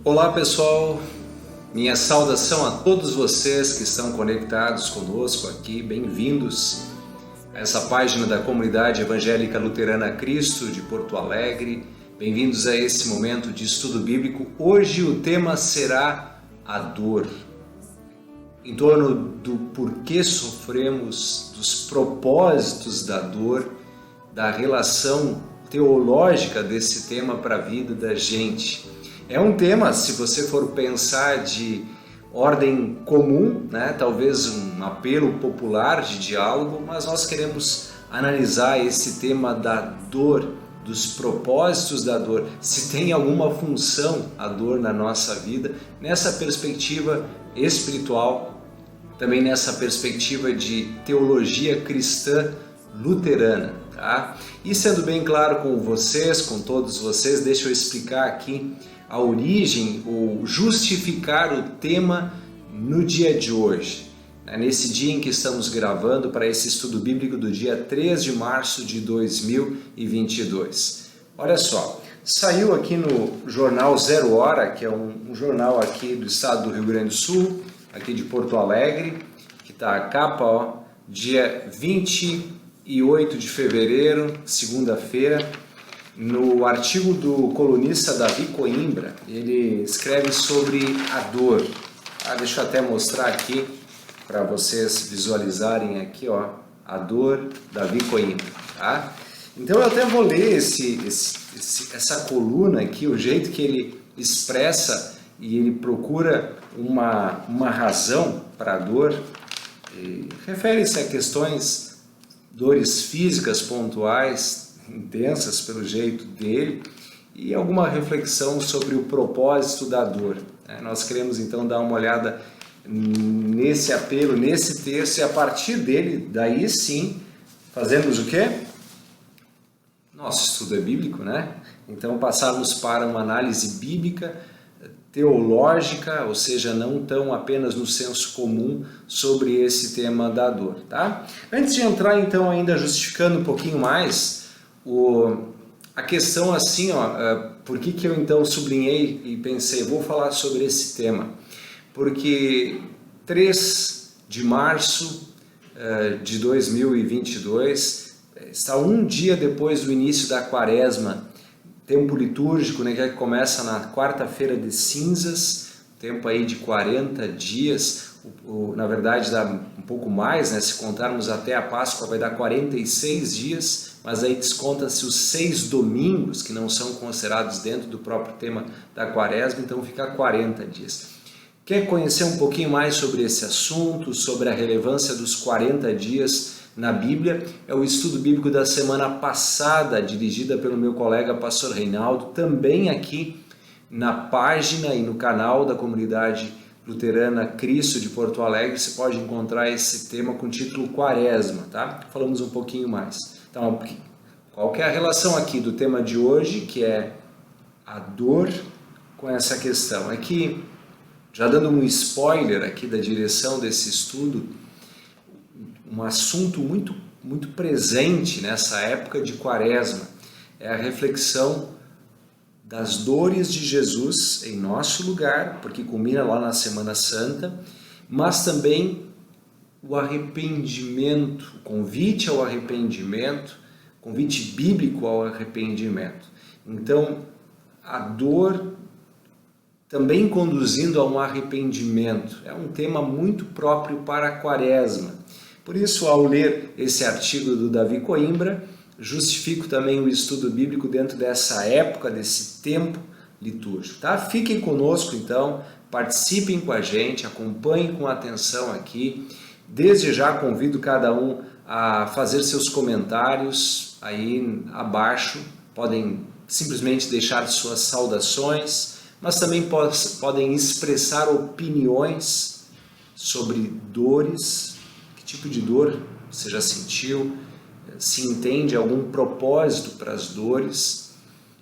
Olá pessoal, minha saudação a todos vocês que estão conectados conosco aqui, bem-vindos a essa página da Comunidade Evangélica Luterana Cristo de Porto Alegre, bem-vindos a esse momento de estudo bíblico. Hoje o tema será a dor, em torno do porquê sofremos, dos propósitos da dor, da relação teológica desse tema para a vida da gente. É um tema, se você for pensar, de ordem comum, né? Talvez um apelo popular de diálogo, mas nós queremos analisar esse tema da dor, dos propósitos da dor, se tem alguma função a dor na nossa vida, nessa perspectiva espiritual, também nessa perspectiva de teologia cristã luterana. Tá? E sendo bem claro com vocês, com todos vocês, deixa eu explicar aqui a origem ou justificar o tema no dia de hoje, nesse dia em que estamos gravando para esse estudo bíblico do dia 3 de março de 2022. Olha só, saiu aqui no jornal Zero Hora, que é um jornal aqui do estado do Rio Grande do Sul, aqui de Porto Alegre, que está a capa, ó, dia 28 de fevereiro, segunda-feira. No artigo do colunista Davi Coimbra, ele escreve sobre a dor. Deixa eu até mostrar aqui para vocês visualizarem aqui, ó, a dor, Davi Coimbra. Tá? Então eu até vou ler essa coluna aqui, o jeito que ele expressa e ele procura uma razão para a dor. Refere-se a questões, dores físicas pontuais, intensas pelo jeito dele, e alguma reflexão sobre o propósito da dor. Nós queremos então dar uma olhada nesse apelo, nesse texto, e a partir dele, daí sim, fazemos o quê? Nosso estudo é bíblico, né? Então passarmos para uma análise bíblica, teológica, ou seja, não tão apenas no senso comum sobre esse tema da dor, tá? Antes de entrar então ainda justificando um pouquinho mais a questão assim, ó, por que eu então sublinhei e pensei, vou falar sobre esse tema? Porque 3 de março de 2022 está um dia depois do início da quaresma, tempo litúrgico, né, que começa na quarta-feira de cinzas, tempo aí de 40 dias, na verdade dá um pouco mais, né, se contarmos até a Páscoa vai dar 46 dias, mas aí desconta-se os 6 domingos, que não são considerados dentro do próprio tema da quaresma, então fica 40 dias. Quer conhecer um pouquinho mais sobre esse assunto, sobre a relevância dos 40 dias na Bíblia? É o estudo bíblico da semana passada, dirigida pelo meu colega pastor Reinaldo, também aqui na página e no canal da Comunidade Luterana Cristo de Porto Alegre, você pode encontrar esse tema com o título Quaresma, tá? Falamos um pouquinho mais. Então, qual que é a relação aqui do tema de hoje, que é a dor, com essa questão? É que, já dando um spoiler aqui da direção desse estudo, um assunto muito, muito presente nessa época de Quaresma é a reflexão das dores de Jesus em nosso lugar, porque culmina lá na Semana Santa, mas também o arrependimento, o convite ao arrependimento, convite bíblico ao arrependimento. Então, a dor também conduzindo a um arrependimento é um tema muito próprio para a Quaresma. Por isso, ao ler esse artigo do Davi Coimbra, justifico também o estudo bíblico dentro dessa época, desse tempo litúrgico. Tá? Fiquem conosco então, participem com a gente, acompanhem com atenção aqui. Desde já convido cada um a fazer seus comentários aí abaixo, podem simplesmente deixar suas saudações, mas também podem expressar opiniões sobre dores, que tipo de dor você já sentiu, se entende algum propósito para as dores,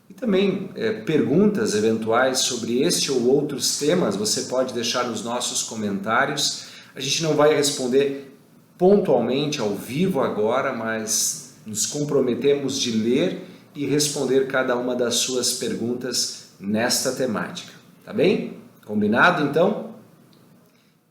e também perguntas eventuais sobre este ou outros temas, você pode deixar nos nossos comentários. A gente não vai responder pontualmente ao vivo agora, mas nos comprometemos de ler e responder cada uma das suas perguntas nesta temática. Tá bem? Combinado então?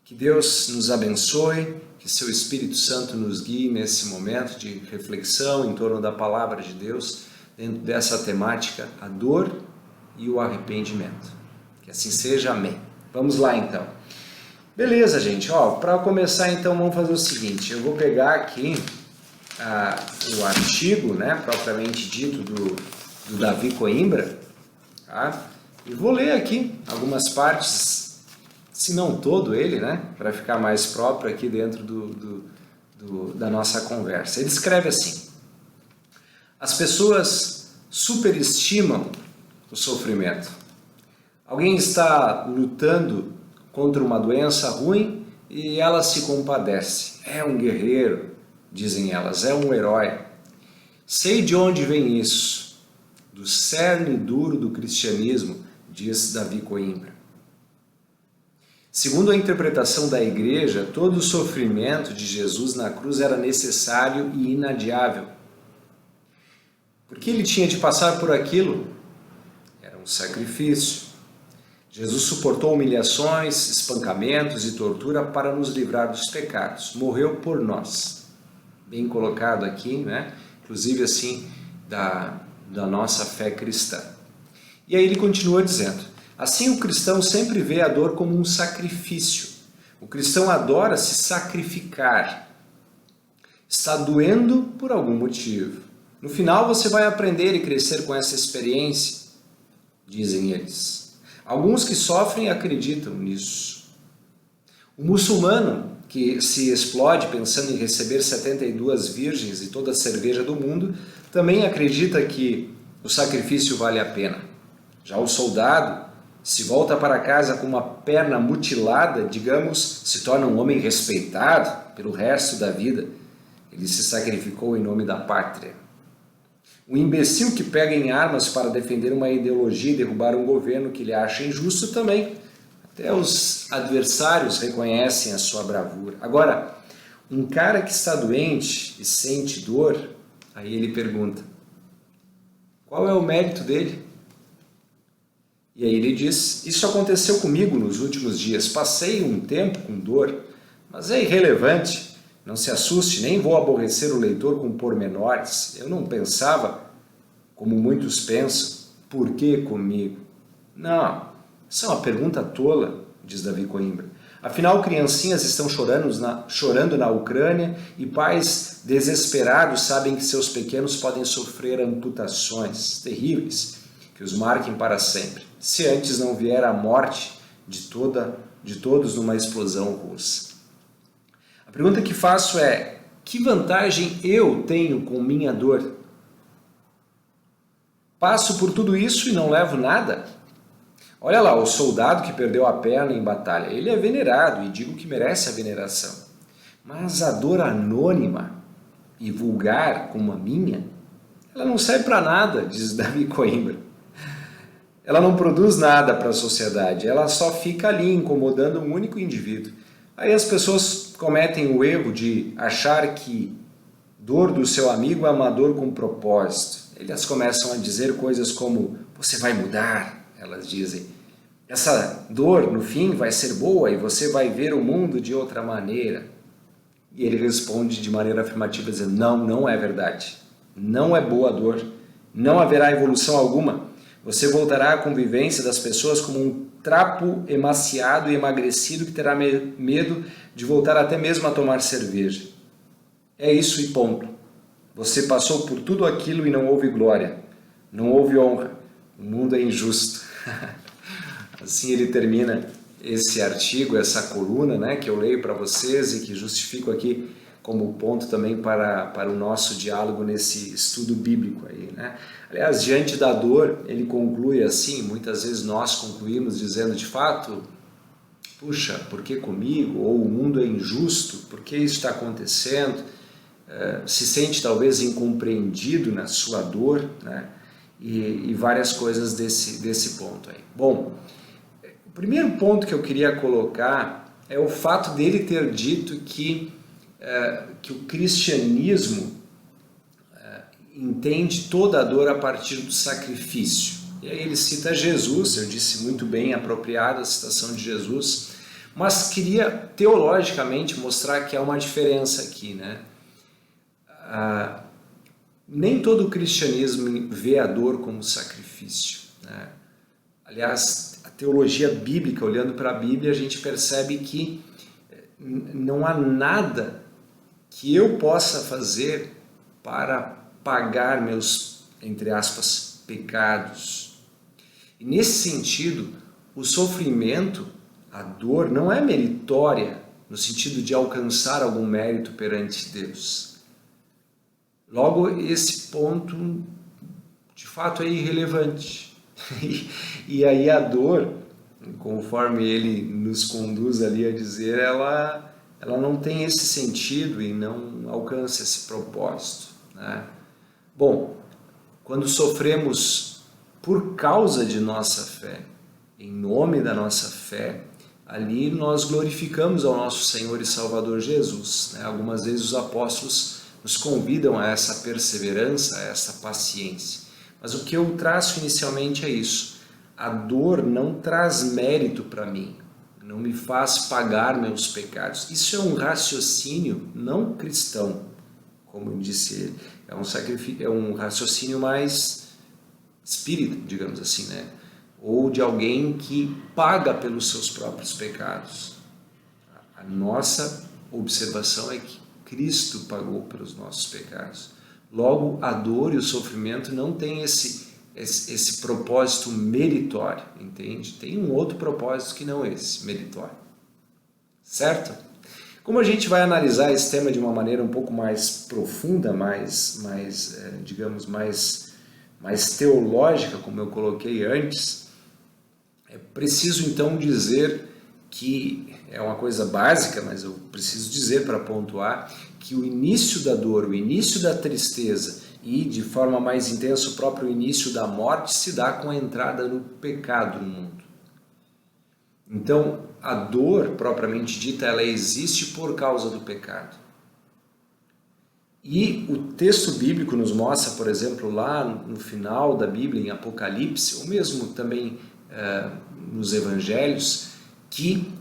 Que Deus nos abençoe, que seu Espírito Santo nos guie nesse momento de reflexão em torno da palavra de Deus, dentro dessa temática, a dor e o arrependimento. Que assim seja, amém. Vamos lá então. Beleza, gente, para começar então vamos fazer o seguinte, eu vou pegar aqui o artigo, né, propriamente dito do Davi Coimbra, tá? E vou ler aqui algumas partes, se não todo ele, né, para ficar mais próprio aqui dentro da nossa conversa. Ele escreve assim: as pessoas superestimam o sofrimento. Alguém está lutando contra uma doença ruim e ela se compadece. É um guerreiro, dizem elas, é um herói. Sei de onde vem isso. Do cerne duro do cristianismo, diz Davi Coimbra. Segundo a interpretação da igreja, todo o sofrimento de Jesus na cruz era necessário e inadiável. Porque ele tinha de passar por aquilo? Era um sacrifício. Jesus suportou humilhações, espancamentos e tortura para nos livrar dos pecados. Morreu por nós. Bem colocado aqui, né? Inclusive assim, da nossa fé cristã. E aí ele continua dizendo: assim o cristão sempre vê a dor como um sacrifício. O cristão adora se sacrificar. Está doendo por algum motivo. No final você vai aprender e crescer com essa experiência, dizem eles. Alguns que sofrem acreditam nisso. O muçulmano que se explode pensando em receber 72 virgens e toda a cerveja do mundo também acredita que o sacrifício vale a pena. Já o soldado, se volta para casa com uma perna mutilada, digamos, se torna um homem respeitado pelo resto da vida. Ele se sacrificou em nome da pátria. O imbecil que pega em armas para defender uma ideologia e derrubar um governo que ele acha injusto também. Até os adversários reconhecem a sua bravura. Agora, um cara que está doente e sente dor, aí ele pergunta: qual é o mérito dele? E aí ele diz: isso aconteceu comigo nos últimos dias. Passei um tempo com dor, mas é irrelevante. Não se assuste, nem vou aborrecer o leitor com pormenores. Eu não pensava, como muitos pensam, por que comigo? Não, isso é uma pergunta tola, diz Davi Coimbra. Afinal, criancinhas estão chorando na Ucrânia e pais desesperados sabem que seus pequenos podem sofrer amputações terríveis que os marquem para sempre, se antes não vier a morte de todos numa explosão russa. A pergunta que faço é: que vantagem eu tenho com minha dor? Passo por tudo isso e não levo nada? Olha lá, o soldado que perdeu a perna em batalha, ele é venerado e digo que merece a veneração. Mas a dor anônima e vulgar como a minha, ela não serve para nada, diz Davi Coimbra. Ela não produz nada para a sociedade, ela só fica ali incomodando um único indivíduo. Aí as pessoas cometem o erro de achar que dor do seu amigo é uma dor com propósito. Elas começam a dizer coisas como: você vai mudar, elas dizem. Essa dor, no fim, vai ser boa e você vai ver o mundo de outra maneira. E ele responde de maneira afirmativa, dizendo: não, não é verdade. Não é boa a dor. Não haverá evolução alguma. Você voltará à convivência das pessoas como um trapo emaciado e emagrecido que terá medo de voltar até mesmo a tomar cerveja. É isso e ponto. Você passou por tudo aquilo e não houve glória, não houve honra. O mundo é injusto. Assim ele termina esse artigo, essa coluna, né, que eu leio para vocês e que justifico aqui como ponto também para o nosso diálogo nesse estudo bíblico aí, né? Aliás, diante da dor, ele conclui assim, muitas vezes nós concluímos dizendo de fato: puxa, por que comigo? Ou o mundo é injusto, por que isso está acontecendo? Se sente talvez incompreendido na sua dor, né? E várias coisas desse ponto aí. Bom, o primeiro ponto que eu queria colocar é o fato dele ter dito que o cristianismo entende toda a dor a partir do sacrifício. E aí ele cita Jesus, eu disse muito bem, apropriada a citação de Jesus, mas queria teologicamente mostrar que há uma diferença aqui, né? Nem todo o cristianismo vê a dor como sacrifício, né? Aliás, a teologia bíblica, olhando para a Bíblia, a gente percebe que não há nada que eu possa fazer para pagar meus, entre aspas, pecados. E nesse sentido, o sofrimento, a dor, não é meritória no sentido de alcançar algum mérito perante Deus. Logo, esse ponto, de fato, é irrelevante. E aí a dor, conforme ele nos conduz ali a dizer, ela não tem esse sentido e não alcança esse propósito, né? Bom, quando sofremos por causa de nossa fé, em nome da nossa fé, ali nós glorificamos ao nosso Senhor e Salvador Jesus, né? Algumas vezes os apóstolos nos convidam a essa perseverança, a essa paciência. Mas o que eu traço inicialmente é isso. A dor não traz mérito para mim, não me faz pagar meus pecados. Isso é um raciocínio não cristão, como eu disse ele. É um raciocínio mais espírita, digamos assim, né? Ou de alguém que paga pelos seus próprios pecados. A nossa observação é que Cristo pagou pelos nossos pecados. Logo, a dor e o sofrimento não têm esse propósito meritório, entende? Tem um outro propósito que não esse, meritório. Certo? Como a gente vai analisar esse tema de uma maneira um pouco mais profunda, digamos, mais teológica, como eu coloquei antes, é preciso então dizer que é uma coisa básica, mas eu preciso dizer para pontuar que o início da dor, o início da tristeza e, de forma mais intensa, o próprio início da morte se dá com a entrada no pecado no mundo. Então, a dor, propriamente dita, ela existe por causa do pecado. E o texto bíblico nos mostra, por exemplo, lá no final da Bíblia, em Apocalipse, ou mesmo também nos Evangelhos, que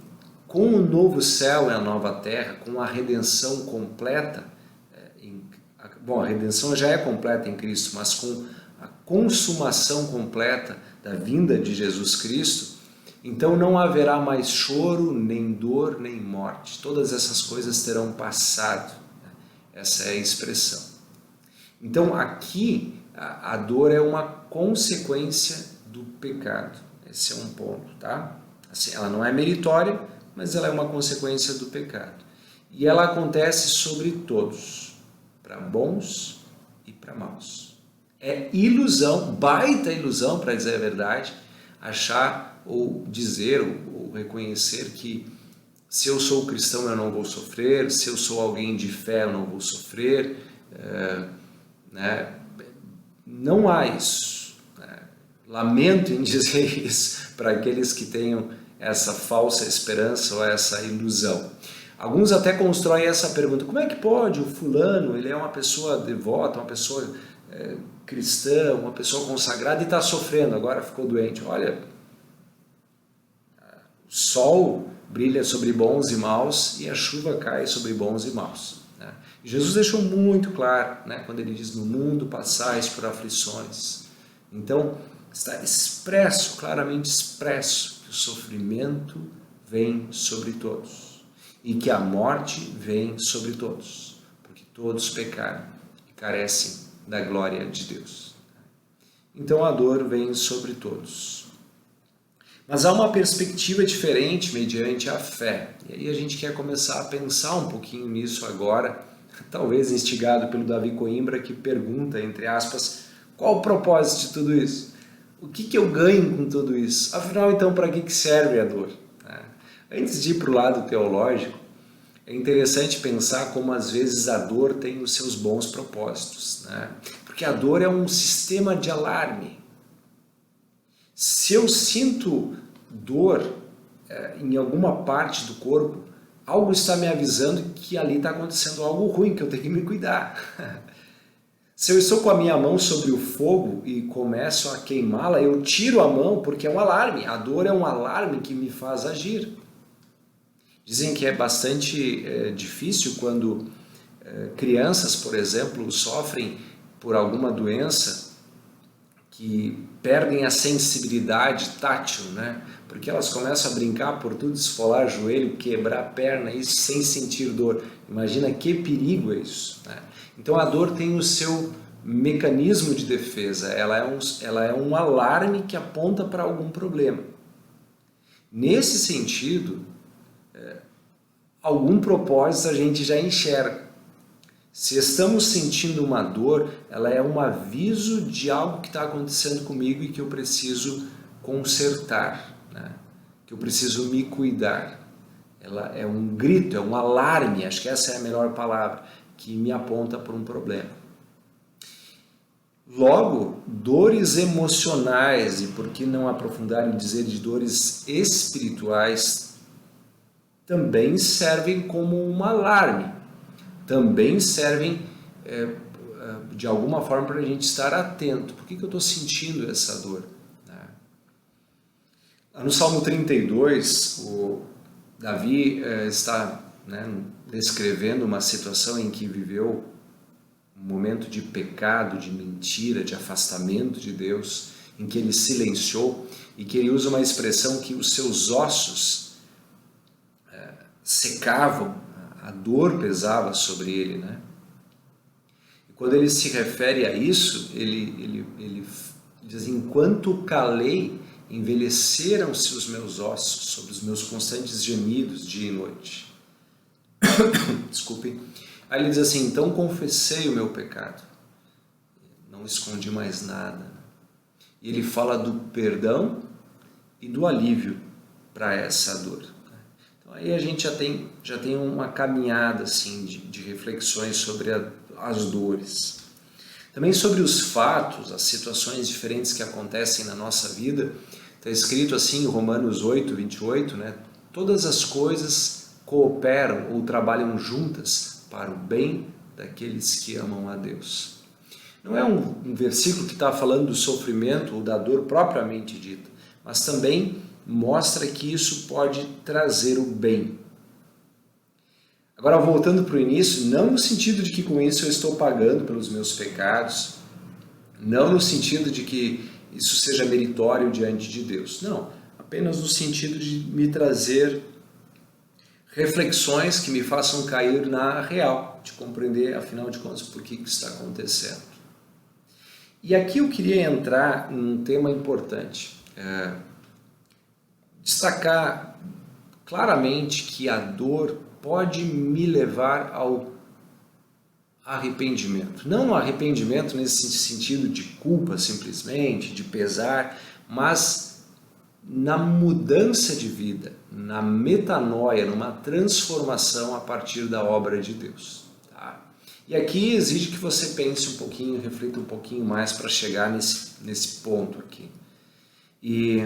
com o novo céu e a nova terra, com a redenção completa, a redenção já é completa em Cristo, mas com a consumação completa da vinda de Jesus Cristo, então não haverá mais choro, nem dor, nem morte. Todas essas coisas terão passado. Essa é a expressão. Então aqui a dor é uma consequência do pecado. Esse é um ponto, tá? Assim, ela não é meritória, mas ela é uma consequência do pecado. E ela acontece sobre todos, para bons e para maus. É ilusão, baita ilusão, para dizer a verdade, achar ou dizer ou reconhecer que se eu sou cristão eu não vou sofrer, se eu sou alguém de fé eu não vou sofrer, né? Não há isso. Lamento em dizer isso para aqueles que tenham essa falsa esperança ou essa ilusão. Alguns até constroem essa pergunta: como é que pode o fulano, ele é uma pessoa devota, uma pessoa cristã, uma pessoa consagrada e está sofrendo, agora ficou doente? Olha, o sol brilha sobre bons e maus e a chuva cai sobre bons e maus, né? Jesus deixou muito claro, né, quando ele diz: no mundo passais por aflições. Então está expresso, claramente expresso, que o sofrimento vem sobre todos e que a morte vem sobre todos, porque todos pecaram e carecem da glória de Deus. Então a dor vem sobre todos. Mas há uma perspectiva diferente mediante a fé. E aí a gente quer começar a pensar um pouquinho nisso agora, talvez instigado pelo Davi Coimbra, que pergunta, entre aspas, qual o propósito de tudo isso? O que eu ganho com tudo isso? Afinal, então, para que serve a dor? Antes de ir para o lado teológico, é interessante pensar como às vezes a dor tem os seus bons propósitos, né? Porque a dor é um sistema de alarme. Se eu sinto dor em alguma parte do corpo, algo está me avisando que ali está acontecendo algo ruim, que eu tenho que me cuidar. Se eu estou com a minha mão sobre o fogo e começo a queimá-la, eu tiro a mão porque é um alarme. A dor é um alarme que me faz agir. Dizem que é bastante difícil quando crianças, por exemplo, sofrem por alguma doença que perdem a sensibilidade tátil, né? Porque elas começam a brincar por tudo, esfolar joelho, quebrar a perna, isso sem sentir dor. Imagina que perigo é isso, né? Então a dor tem o seu mecanismo de defesa, ela é um alarme que aponta para algum problema. Nesse sentido, algum propósito a gente já enxerga. Se estamos sentindo uma dor, ela é um aviso de algo que está acontecendo comigo e que eu preciso consertar, né? Que eu preciso me cuidar. Ela é um grito, é um alarme, acho que essa é a melhor palavra, que me aponta para um problema. Logo, dores emocionais, e por que não aprofundar em dizer de dores espirituais, também servem como um alarme. Também servem de alguma forma para a gente estar atento. Por que eu estou sentindo essa dor? No Salmo 32, o Davi está descrevendo uma situação em que viveu um momento de pecado, de mentira, de afastamento de Deus, em que ele silenciou e que ele usa uma expressão que os seus ossos secavam, a dor pesava sobre ele, né? E quando ele se refere a isso, ele diz: enquanto calei, envelheceram-se os meus ossos sobre os meus constantes gemidos dia e noite. Desculpe. Aí ele diz assim: então confessei o meu pecado, não escondi mais nada. E ele fala do perdão e do alívio para essa dor. Aí a gente já tem uma caminhada assim, de reflexões sobre as dores. Também sobre os fatos, as situações diferentes que acontecem na nossa vida. Está escrito assim em Romanos 8, 28, né? Todas as coisas cooperam ou trabalham juntas para o bem daqueles que amam a Deus. Não é um versículo que está falando do sofrimento ou da dor propriamente dita, mas também mostra que isso pode trazer o bem. Agora, voltando para o início, não no sentido de que com isso eu estou pagando pelos meus pecados, não no sentido de que isso seja meritório diante de Deus, não, apenas no sentido de me trazer reflexões que me façam cair na real, de compreender, afinal de contas, por que isso está acontecendo. E aqui eu queria entrar num tema importante, destacar claramente que a dor pode me levar ao arrependimento. Não no arrependimento nesse sentido de culpa simplesmente, de pesar, mas na mudança de vida, na metanoia, numa transformação a partir da obra de Deus. Tá? E aqui exige que você pense um pouquinho, reflita um pouquinho mais para chegar nesse ponto aqui. E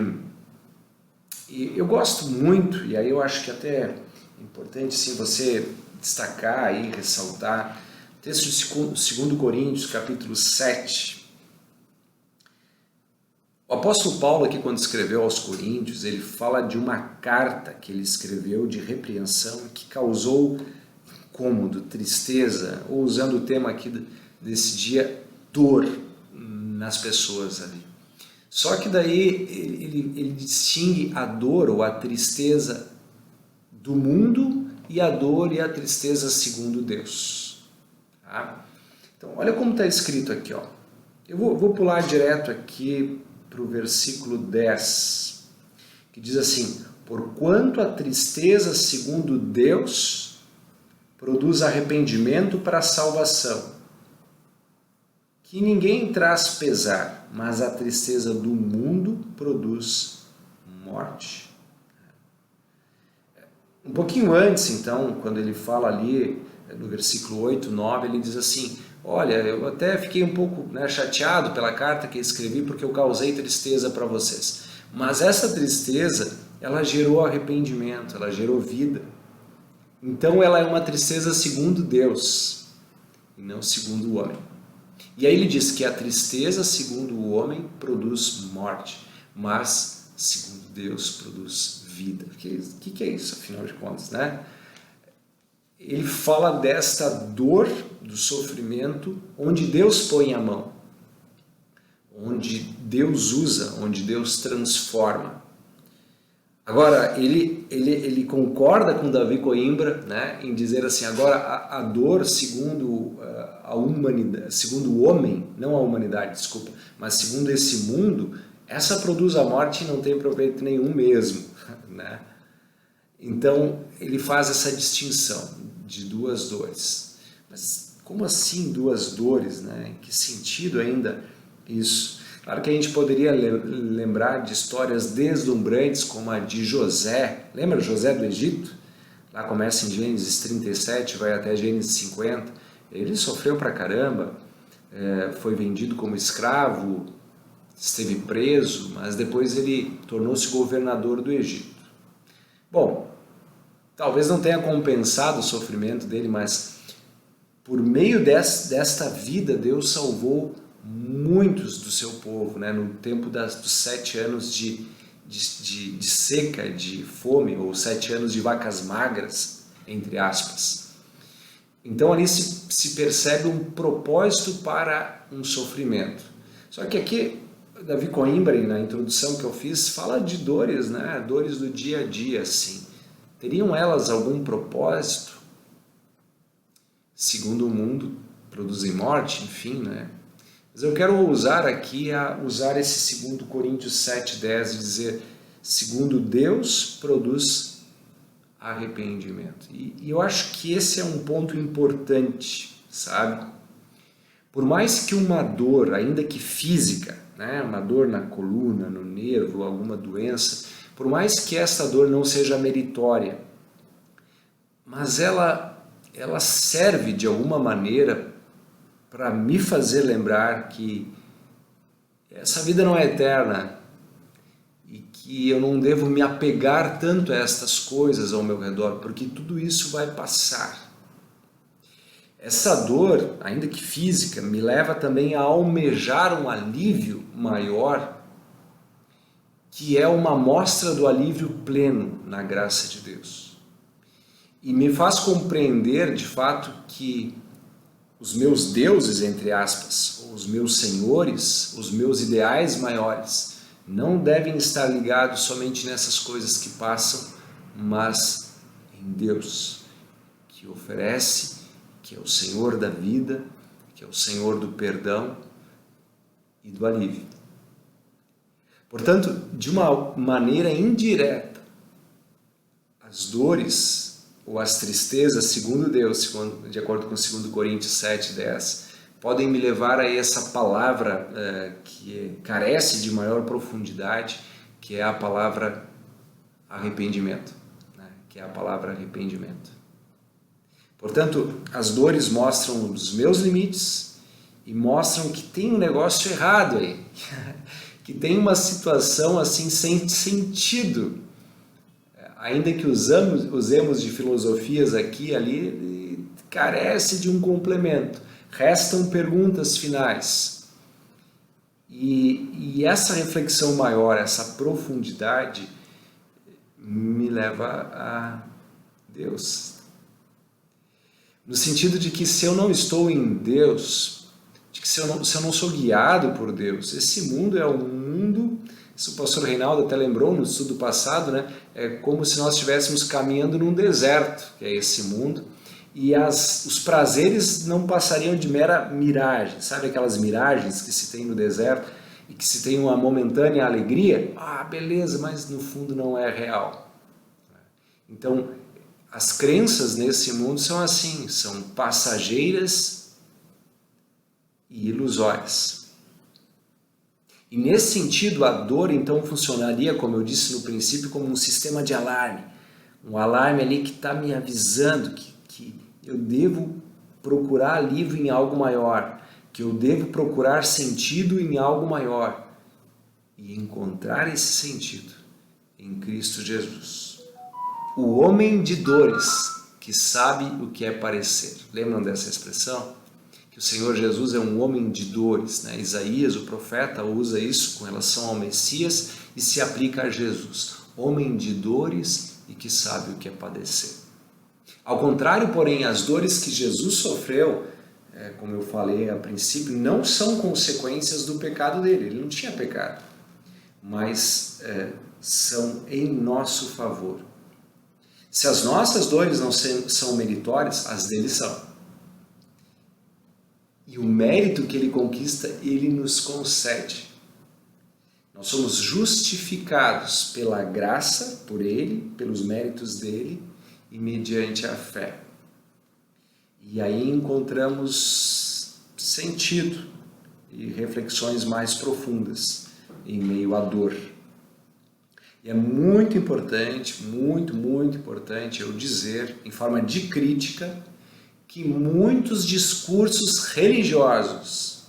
eu gosto muito, e aí eu acho que até é importante sim, você destacar e ressaltar o texto de 2 Coríntios, capítulo 7. O apóstolo Paulo aqui, quando escreveu aos Coríntios, ele fala de uma carta que ele escreveu de repreensão que causou incômodo, tristeza, ou usando o tema aqui desse dia, dor nas pessoas ali. Só que daí ele distingue a dor ou a tristeza do mundo e a dor e a tristeza segundo Deus. Tá? Então, olha como está escrito aqui. Ó. Eu vou pular direto aqui para o versículo 10, que diz assim: porquanto a tristeza segundo Deus produz arrependimento para a salvação, que ninguém traz pesar, mas a tristeza do mundo produz morte. Um pouquinho antes, então, quando ele fala ali, no versículo 8, 9, ele diz assim: olha, eu até fiquei um pouco chateado pela carta que escrevi porque eu causei tristeza para vocês. Mas essa tristeza, ela gerou arrependimento, ela gerou vida. Então ela é uma tristeza segundo Deus e não segundo o homem. E aí ele diz que a tristeza, segundo o homem, produz morte, mas, segundo Deus, produz vida. O que é isso, afinal de contas, né? Ele fala desta dor, do sofrimento, onde Deus põe a mão, onde Deus usa, onde Deus transforma. Agora, ele concorda com Davi Coimbra, né, em dizer assim, agora a dor segundo a humanidade, segundo o homem, não a humanidade, desculpa, mas segundo esse mundo, essa produz a morte e não tem proveito nenhum mesmo, né? Então, ele faz essa distinção de duas dores. Mas como assim duas dores, né? Em que sentido ainda isso? Claro que a gente poderia lembrar de histórias deslumbrantes como a de José. Lembra José do Egito? Lá começa em Gênesis 37, vai até Gênesis 50. Ele sofreu pra caramba, foi vendido como escravo, esteve preso, mas depois ele tornou-se governador do Egito. Bom, talvez não tenha compensado o sofrimento dele, mas por meio desta vida Deus salvou muitos do seu povo, né? No tempo dos 7 anos de seca, de fome, ou 7 anos de vacas magras, entre aspas. Então ali se percebe um propósito para um sofrimento. Só que aqui, Davi Coimbra, na introdução que eu fiz, fala de dores, né? Dores do dia a dia, assim. Teriam elas algum propósito? Segundo o mundo, produzem morte, enfim, né? Mas eu quero usar esse 2 Coríntios 7,10 e dizer, segundo Deus, produz arrependimento. E eu acho que esse é um ponto importante, sabe? Por mais que uma dor, ainda que física, né? Uma dor na coluna, no nervo, alguma doença, por mais que essa dor não seja meritória, mas ela serve de alguma maneira para me fazer lembrar que essa vida não é eterna e que eu não devo me apegar tanto a estas coisas ao meu redor, porque tudo isso vai passar. Essa dor, ainda que física, me leva também a almejar um alívio maior, que é uma mostra do alívio pleno na graça de Deus. E me faz compreender, de fato, que os meus deuses, entre aspas, os meus senhores, os meus ideais maiores, não devem estar ligados somente nessas coisas que passam, mas em Deus, que oferece, que é o Senhor da vida, que é o Senhor do perdão e do alívio. Portanto, de uma maneira indireta, as dores ou as tristezas, segundo Deus, de acordo com 2 Coríntios 7,10, podem me levar a essa palavra que carece de maior profundidade, que é a palavra arrependimento, né? Que é a palavra arrependimento. Portanto, as dores mostram os meus limites e mostram que tem um negócio errado aí, que tem uma situação assim sem sentido. Ainda que usemos de filosofias aqui e ali, carece de um complemento. Restam perguntas finais. E essa reflexão maior, essa profundidade, me leva a Deus. No sentido de que se eu não estou em Deus, de que se eu não sou guiado por Deus, esse mundo é um mundo... Isso o pastor Reinaldo até lembrou no estudo passado, né? É como se nós estivéssemos caminhando num deserto, que é esse mundo, e os prazeres não passariam de mera miragem, sabe aquelas miragens que se tem no deserto e que se tem uma momentânea alegria? Ah, beleza, mas no fundo não é real. Então, as crenças nesse mundo são assim, são passageiras e ilusórias. E nesse sentido, a dor então funcionaria, como eu disse no princípio, como um sistema de alarme. Um alarme ali que está me avisando que eu devo procurar alívio em algo maior, que eu devo procurar sentido em algo maior e encontrar esse sentido em Cristo Jesus. O homem de dores que sabe o que é padecer. Lembram dessa expressão? que o Senhor Jesus é um homem de dores, né? Isaías, o profeta, usa isso com relação ao Messias e se aplica a Jesus, homem de dores e que sabe o que é padecer. Ao contrário, porém, as dores que Jesus sofreu, como eu falei a princípio, não são consequências do pecado dele, ele não tinha pecado, mas são em nosso favor. Se as nossas dores não são meritórias, as dele são. E o mérito que ele conquista, ele nos concede. Nós somos justificados pela graça, por ele, pelos méritos dele e mediante a fé. E aí encontramos sentido e reflexões mais profundas em meio à dor. E é muito importante, muito importante eu dizer, em forma de crítica, que muitos discursos religiosos,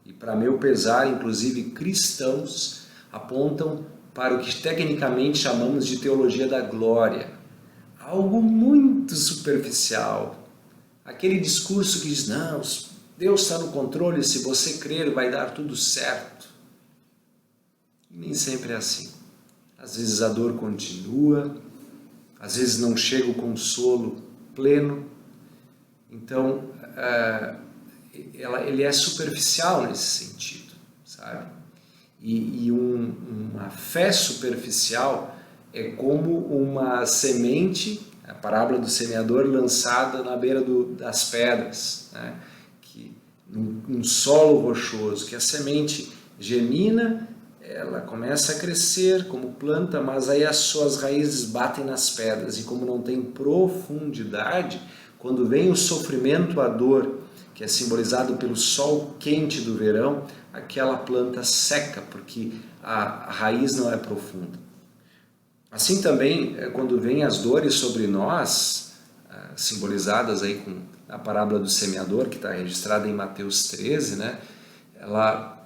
e para meu pesar, inclusive cristãos, apontam para o que tecnicamente chamamos de teologia da glória. Algo muito superficial. Aquele discurso que diz, não, Deus está no controle, se você crer vai dar tudo certo. E nem sempre é assim. Às vezes a dor continua, às vezes não chega o consolo pleno. Então, ele é superficial nesse sentido, sabe? E uma fé superficial é como uma semente, a parábola do semeador, lançada na beira das pedras, né? Num solo rochoso, que a semente germina, ela começa a crescer como planta, mas aí as suas raízes batem nas pedras, e como não tem profundidade, quando vem o sofrimento, a dor, que é simbolizado pelo sol quente do verão, aquela planta seca, porque a raiz não é profunda. Assim também, quando vêm as dores sobre nós, simbolizadas aí com a parábola do semeador, que está registrada em Mateus 13, né?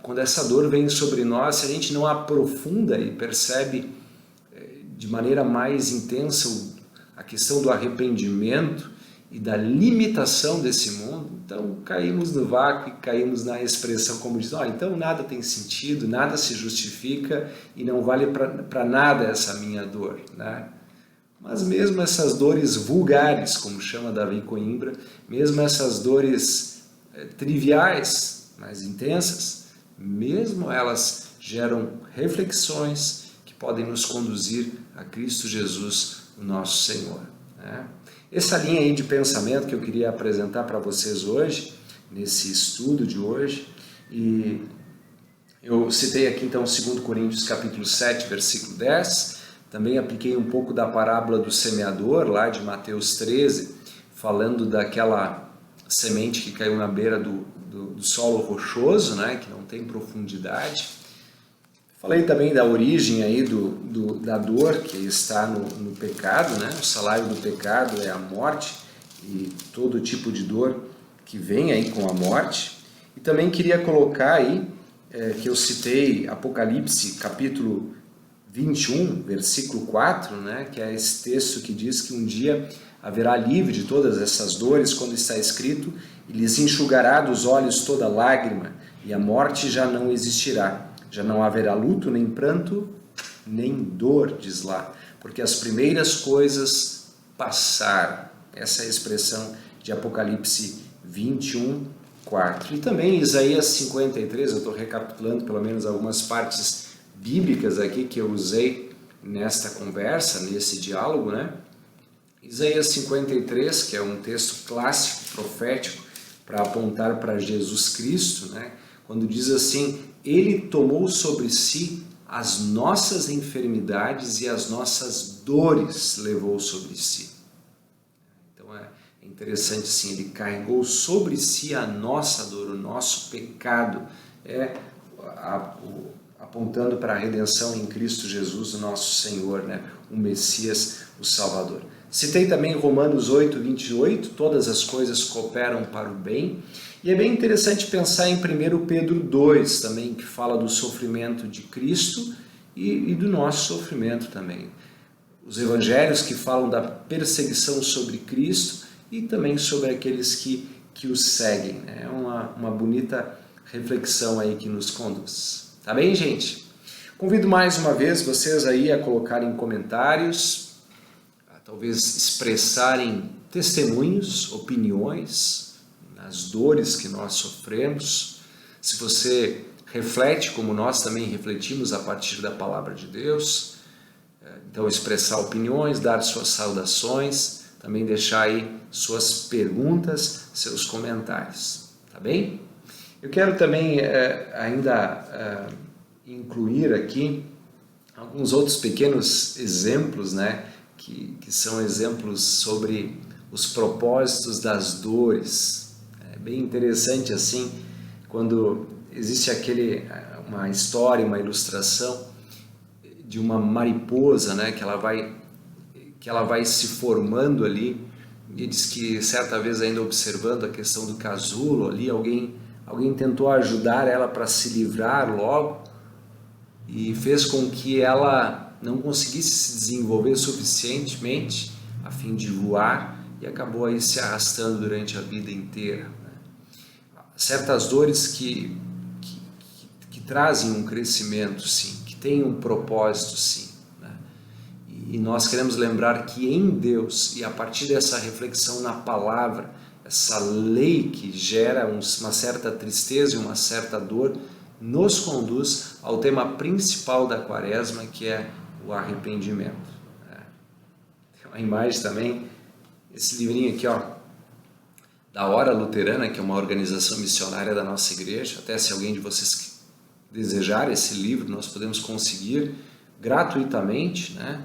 Quando essa dor vem sobre nós, se a gente não aprofunda e percebe de maneira mais intensa a questão do arrependimento e da limitação desse mundo, então caímos no vácuo e caímos na expressão como diz, então nada tem sentido, nada se justifica e não vale para nada essa minha dor, né? Mas mesmo essas dores vulgares, como chama Davi Coimbra, mesmo essas dores triviais, mais intensas, mesmo elas geram reflexões que podem nos conduzir a Cristo Jesus, o nosso Senhor, né? Essa linha aí de pensamento que eu queria apresentar para vocês hoje, nesse estudo de hoje, e eu citei aqui então 2 Coríntios capítulo 7, versículo 10, também apliquei um pouco da parábola do semeador, lá de Mateus 13, falando daquela semente que caiu na beira do solo rochoso, né, que não tem profundidade. Falei também da origem aí da dor que está no pecado, né? O salário do pecado é a morte e todo tipo de dor que vem aí com a morte. E também queria colocar aí, que eu citei Apocalipse capítulo 21, versículo 4, né? Que é esse texto que diz que um dia haverá alívio de todas essas dores, quando está escrito, e lhes enxugará dos olhos toda lágrima, e a morte já não existirá. Já não haverá luto, nem pranto, nem dor, diz lá, porque as primeiras coisas passaram. Essa é a expressão de Apocalipse 21, 4. E também Isaías 53, eu estou recapitulando pelo menos algumas partes bíblicas aqui que eu usei nesta conversa, nesse diálogo, né? Isaías 53, que é um texto clássico, profético, para apontar para Jesus Cristo, né? Quando diz assim, ele tomou sobre si as nossas enfermidades e as nossas dores levou sobre si. Então é interessante assim, ele carregou sobre si a nossa dor, o nosso pecado, apontando para a redenção em Cristo Jesus, o nosso Senhor, né? O Messias, o Salvador. Citei também Romanos 8, 28, todas as coisas cooperam para o bem. E é bem interessante pensar em 1 Pedro 2 também, que fala do sofrimento de Cristo e do nosso sofrimento também. Os evangelhos que falam da perseguição sobre Cristo e também sobre aqueles que que os seguem. É uma bonita reflexão aí que nos conduz. Tá bem, gente? Convido mais uma vez vocês aí a colocarem comentários, a talvez expressarem testemunhos, opiniões, as dores que nós sofremos. Se você reflete como nós também refletimos a partir da palavra de Deus, então expressar opiniões, dar suas saudações, também deixar aí suas perguntas, seus comentários, tá bem? Eu quero também ainda incluir aqui alguns outros pequenos exemplos, né, que são exemplos sobre os propósitos das dores. É bem interessante assim, quando existe uma história, uma ilustração de uma mariposa, né, que ela vai se formando ali, e diz que certa vez ainda observando a questão do casulo ali, alguém tentou ajudar ela para se livrar logo e fez com que ela não conseguisse se desenvolver suficientemente a fim de voar e acabou aí se arrastando durante a vida inteira, né? Certas dores que trazem um crescimento, sim, que têm um propósito, sim, né? E nós queremos lembrar que em Deus, e a partir dessa reflexão na palavra, essa lei que gera uma certa tristeza e uma certa dor, nos conduz ao tema principal da quaresma, que é o arrependimento. Tem uma imagem também, esse livrinho aqui, ó, da Hora Luterana, que é uma organização missionária da nossa igreja. Até se alguém de vocês desejar esse livro, nós podemos conseguir gratuitamente, né?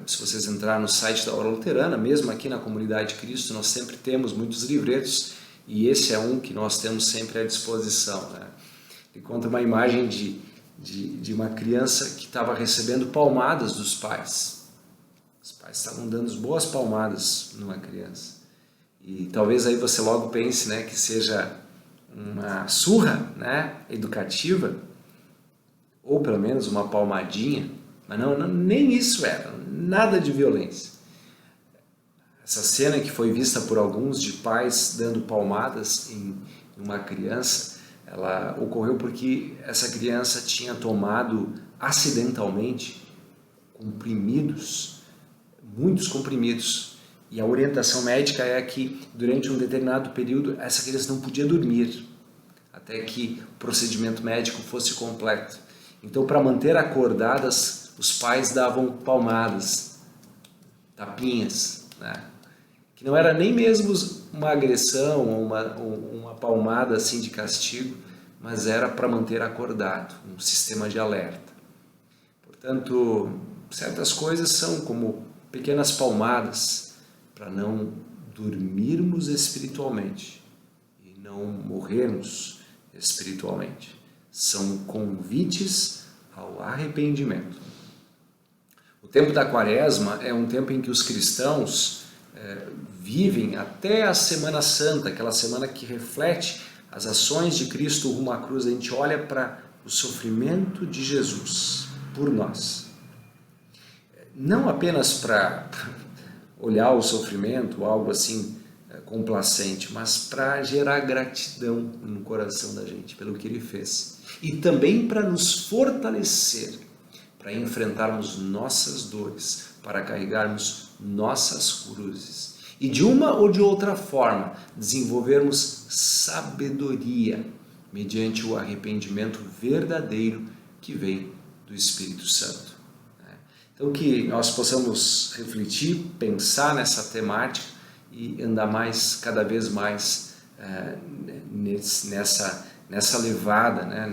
Se vocês entrarem no site da Hora Luterana, mesmo aqui na Comunidade de Cristo, nós sempre temos muitos livretos, e esse é um que nós temos sempre à disposição, né? Ele conta uma imagem de uma criança que estava recebendo palmadas dos pais. Os pais estavam dando boas palmadas numa criança. E talvez aí você logo pense, né, que seja uma surra, né, educativa, ou pelo menos uma palmadinha, mas não, nem isso era, nada de violência. Essa cena que foi vista por alguns de pais dando palmadas em uma criança, ela ocorreu porque essa criança tinha tomado acidentalmente comprimidos, muitos comprimidos, e a orientação médica é que durante um determinado período essa criança não podia dormir até que o procedimento médico fosse completo. Então, para manter acordadas, os pais davam palmadas, tapinhas, né? Que não era nem mesmo uma agressão ou uma palmada assim de castigo, mas era para manter acordado, um sistema de alerta. Portanto, certas coisas são como pequenas palmadas para não dormirmos espiritualmente e não morrermos espiritualmente. São convites ao arrependimento. O tempo da quaresma é um tempo em que os cristãos vivem até a Semana Santa, aquela semana que reflete as ações de Cristo rumo à cruz. A gente olha para o sofrimento de Jesus por nós. Não apenas para olhar o sofrimento, algo assim complacente, mas para gerar gratidão no coração da gente pelo que Ele fez. E também para nos fortalecer, para enfrentarmos nossas dores, para carregarmos nossas cruzes. E de uma ou de outra forma, desenvolvermos sabedoria mediante o arrependimento verdadeiro que vem do Espírito Santo. Então que nós possamos refletir, pensar nessa temática e andar cada vez mais nessa levada, né?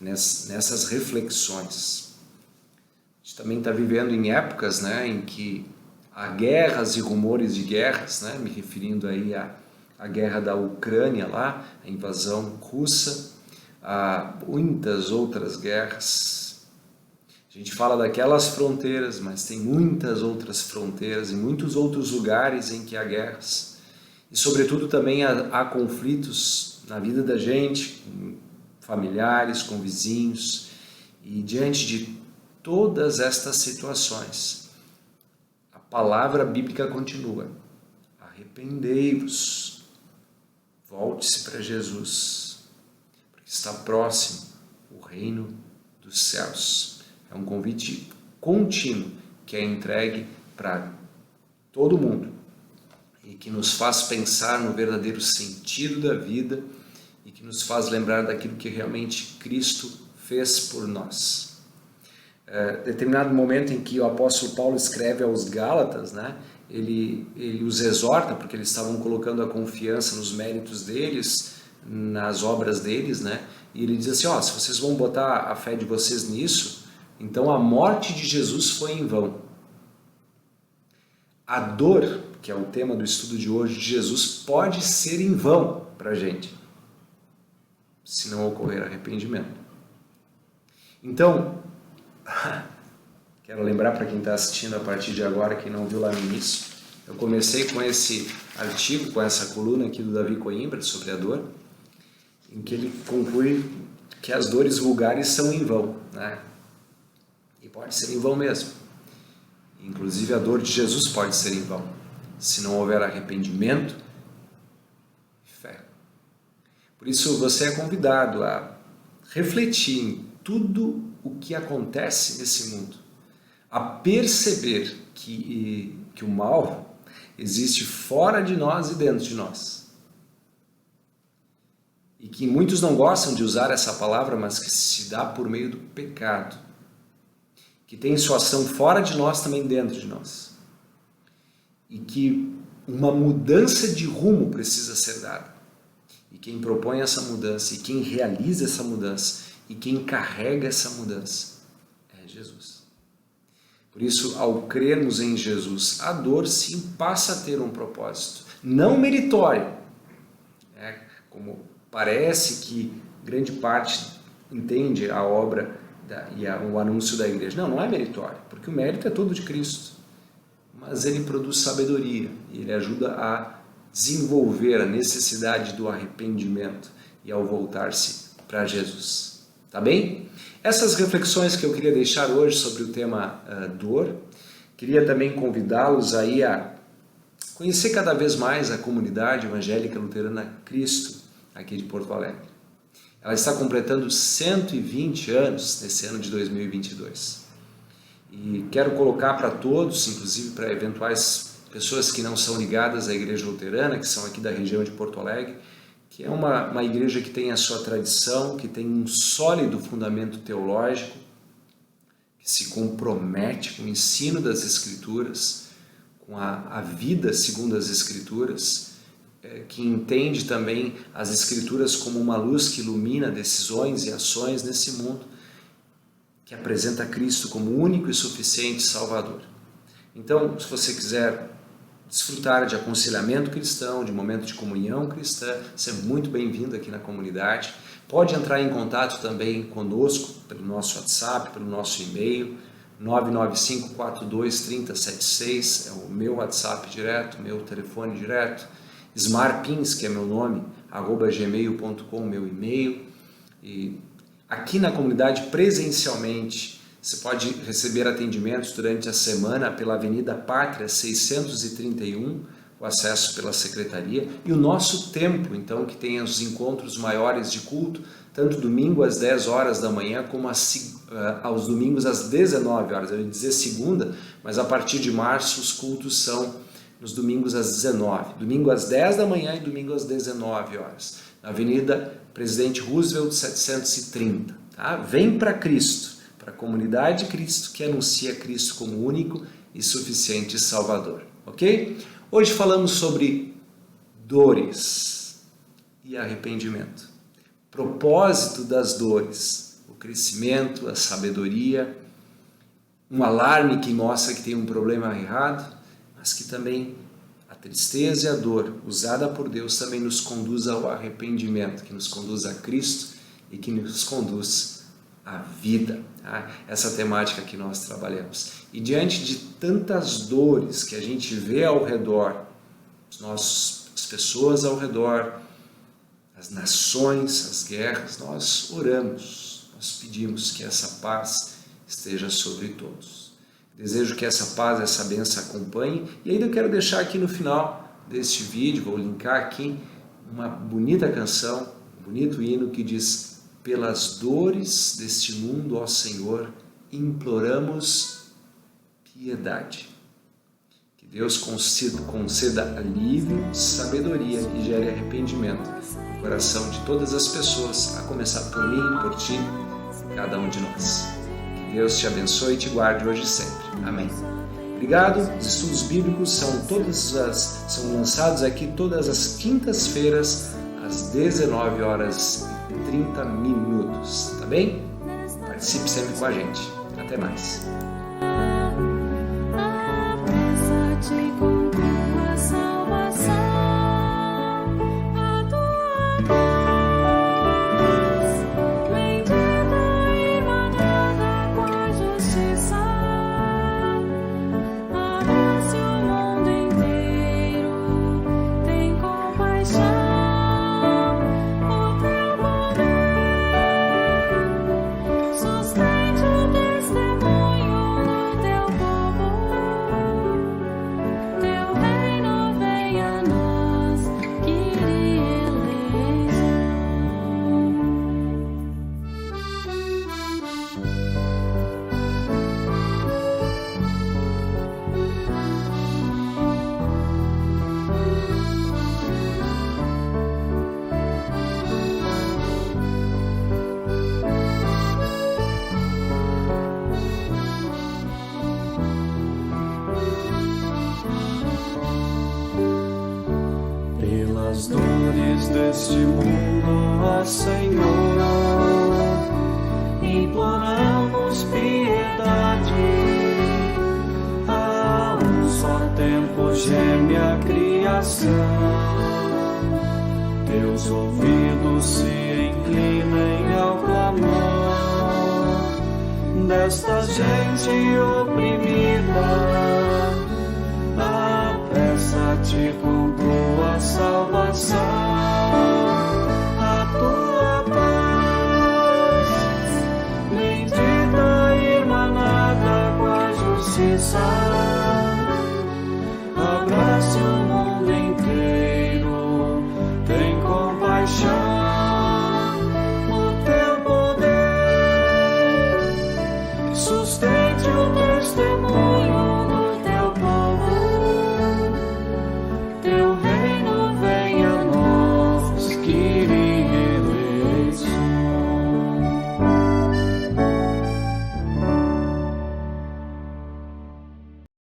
Nessas reflexões. A gente também está vivendo em épocas, né, em que há guerras e rumores de guerras, né, me referindo aí à guerra da Ucrânia lá, a invasão russa, a muitas outras guerras. A gente fala daquelas fronteiras, mas tem muitas outras fronteiras e muitos outros lugares em que há guerras. E sobretudo também há conflitos na vida da gente, com familiares, com vizinhos. E diante de todas estas situações, a palavra bíblica continua: arrependei-vos, Volte-se para Jesus, porque está próximo o reino dos céus. É um convite contínuo que é entregue para todo mundo e que nos faz pensar no verdadeiro sentido da vida e que nos faz lembrar daquilo que realmente Cristo fez por nós. Determinado momento em que o apóstolo Paulo escreve aos Gálatas, né, ele os exorta, porque eles estavam colocando a confiança nos méritos deles, nas obras deles, né, e ele diz assim, se vocês vão botar a fé de vocês nisso, então a morte de Jesus foi em vão. A dor, que é o tema do estudo de hoje, de Jesus, pode ser em vão para a gente, se não ocorrer arrependimento. Então, quero lembrar para quem está assistindo a partir de agora, quem não viu lá no início, eu comecei com esse artigo, com essa coluna aqui do Davi Coimbra sobre a dor, em que ele conclui que as dores vulgares são em vão, né? E pode ser em vão mesmo. Inclusive a dor de Jesus pode ser em vão, se não houver arrependimento e fé. Por isso você é convidado a refletir em tudo o que acontece nesse mundo, a perceber que o mal existe fora de nós e dentro de nós. E que muitos não gostam de usar essa palavra, mas que se dá por meio do pecado, que tem sua ação fora de nós também dentro de nós. E que uma mudança de rumo precisa ser dada. E quem propõe essa mudança, e quem realiza essa mudança, e quem carrega essa mudança é Jesus. Por isso, ao crermos em Jesus, a dor sim passa a ter um propósito, não meritório. Como parece que grande parte entende a obra e o anúncio da igreja. Não é meritório, porque o mérito é todo de Cristo. Mas ele produz sabedoria, e ele ajuda a desenvolver a necessidade do arrependimento e ao voltar-se para Jesus. Tá bem? Essas reflexões que eu queria deixar hoje sobre o tema dor, queria também convidá-los aí a conhecer cada vez mais a comunidade evangélica luterana Cristo, aqui de Porto Alegre. Ela está completando 120 anos nesse ano de 2022. E quero colocar para todos, inclusive para eventuais pessoas que não são ligadas à Igreja Luterana, que são aqui da região de Porto Alegre, que é uma igreja que tem a sua tradição, que tem um sólido fundamento teológico, que se compromete com o ensino das Escrituras, com a vida segundo as Escrituras, que entende também as Escrituras como uma luz que ilumina decisões e ações nesse mundo, que apresenta Cristo como único e suficiente Salvador. Então, se você quiser desfrutar de aconselhamento cristão, de momento de comunhão cristã, você é muito bem-vindo aqui na comunidade. Pode entrar em contato também conosco pelo nosso WhatsApp, pelo nosso e-mail, 995-42-3076, é o meu WhatsApp direto, meu telefone direto, smarpins, que é meu nome, @gmail.com, meu e-mail. E aqui na comunidade, presencialmente, você pode receber atendimentos durante a semana pela Avenida Pátria 631, o acesso pela secretaria, e o nosso templo, então, que tem os encontros maiores de culto, tanto domingo às 10 horas da manhã, como aos domingos às 19 horas. Eu ia dizer segunda, mas a partir de março os cultos são nos domingos às 19, domingo às 10 da manhã e domingo às 19 horas, na Avenida Presidente Roosevelt 730. Tá? Vem para Cristo, para a comunidade de Cristo que anuncia Cristo como único e suficiente Salvador. Ok? Hoje falamos sobre dores e arrependimento. Propósito das dores, o crescimento, a sabedoria, um alarme que mostra que tem um problema errado, mas que também a tristeza e a dor usada por Deus também nos conduz ao arrependimento, que nos conduz a Cristo e que nos conduz à vida. Tá? Essa temática que nós trabalhamos. E diante de tantas dores que a gente vê ao redor, as pessoas ao redor, as nações, as guerras, nós oramos, nós pedimos que essa paz esteja sobre todos. Desejo que essa paz, essa bênção acompanhe. E ainda eu quero deixar aqui no final deste vídeo, vou linkar aqui, uma bonita canção, um bonito hino que diz: pelas dores deste mundo, ó Senhor, imploramos piedade. Que Deus conceda alívio, sabedoria e gere arrependimento no coração de todas as pessoas, a começar por mim, por ti, cada um de nós. Que Deus te abençoe e te guarde hoje e sempre. Amém. Obrigado. Os estudos bíblicos são lançados aqui todas as quintas-feiras, às 19h30, tá bem? Participe sempre com a gente. Até mais. Pelas dores deste mundo, ó Senhor, imploramos piedade. A um só tempo geme a criação, teus ouvidos se inclinem ao clamor desta gente oprimida. Apressa-te com tua salvação, a tua paz, bendita irmanada com a justiça.